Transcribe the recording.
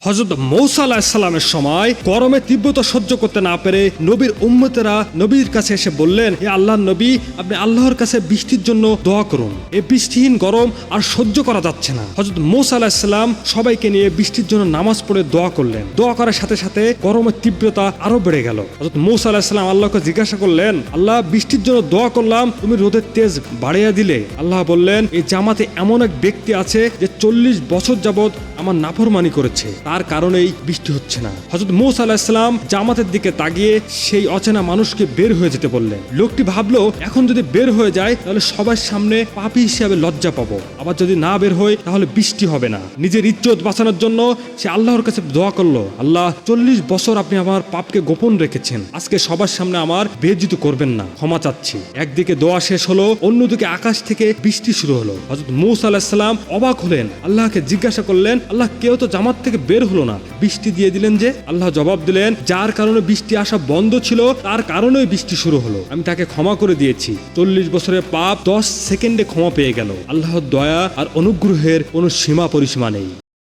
হযরত মূসা আলাইহিস সালামের সময় গরমে তীব্রতা সহ্য করতে না পেরে নবীর উম্মতেরা নবীর কাছে এসে বললেন, হে আল্লাহর নবী, আপনি আল্লাহর কাছে বৃষ্টির জন্য দোয়া করুন। এই বৃষ্টিহীন গরম আর সহ্য করা যাচ্ছে না। হযরত মূসা আলাইহিস সালাম সবাইকে নিয়ে বৃষ্টির জন্য নামাজ পড়ে দোয়া করলেন। দোয়া করার সাথে সাথে গরমের তীব্রতা আরো বেড়ে গেল। হযরত মূসা আলাইহিস সালাম আল্লাহকে জিজ্ঞাসা করলেন, আল্লাহ, বৃষ্টির জন্য দোয়া করলাম, তুমি রোদের তেজ বাড়িয়ে দিলে। আল্লাহ বললেন, এই জামাতে এমন এক ব্যক্তি আছে যে 40 বছর যাবত আমার নাফরমানি করেছে, তার কারণেই বৃষ্টি হচ্ছে না। হযরত মূসা আলাইহিস সালাম জামাতের দিকে তাকিয়ে সেই অচেনা মানুষকে বের হয়ে যেতে বললেন। লোকটি ভাবলো, এখন যদি বের হয়ে যায় তাহলে সবার সামনে পাপী হিসেবে লজ্জা পাবো, আবার যদি না বের হয় তাহলে বৃষ্টি হবে না। নিজের ইজ্জত বাঁচানোর জন্য সে আল্লাহর কাছে দোয়া করলো, আল্লাহ, 40 বছর আপনি আমার পাপকে গোপন রেখেছেন, আজকে সবার সামনে আমার বেইজ্জতি করবেন না, ক্ষমা চাচ্ছি। একদিকে দোয়া শেষ হলো, অন্যদিকে আকাশ থেকে বৃষ্টি শুরু হলো। হযরত মূসা আলাইহিস সালাম অবাক হলেন, আল্লাহকে জিজ্ঞাসা করলেন, আল্লাহ, কেউ তো জামাত থেকে বের হলো না, বৃষ্টি দিয়ে দিলেন যে? আল্লাহ জবাব দিলেন, যার কারণে বৃষ্টি আসা বন্ধ ছিল তার কারণেই বৃষ্টি শুরু হলো, আমি তাকে ক্ষমা করে দিয়েছি। 40 বছরের পাপ 10 সেকেন্ডে ক্ষমা পেয়ে গেল। আল্লাহর দয়া আর অনুগ্রহের কোনো সীমা পরিসীমা নেই।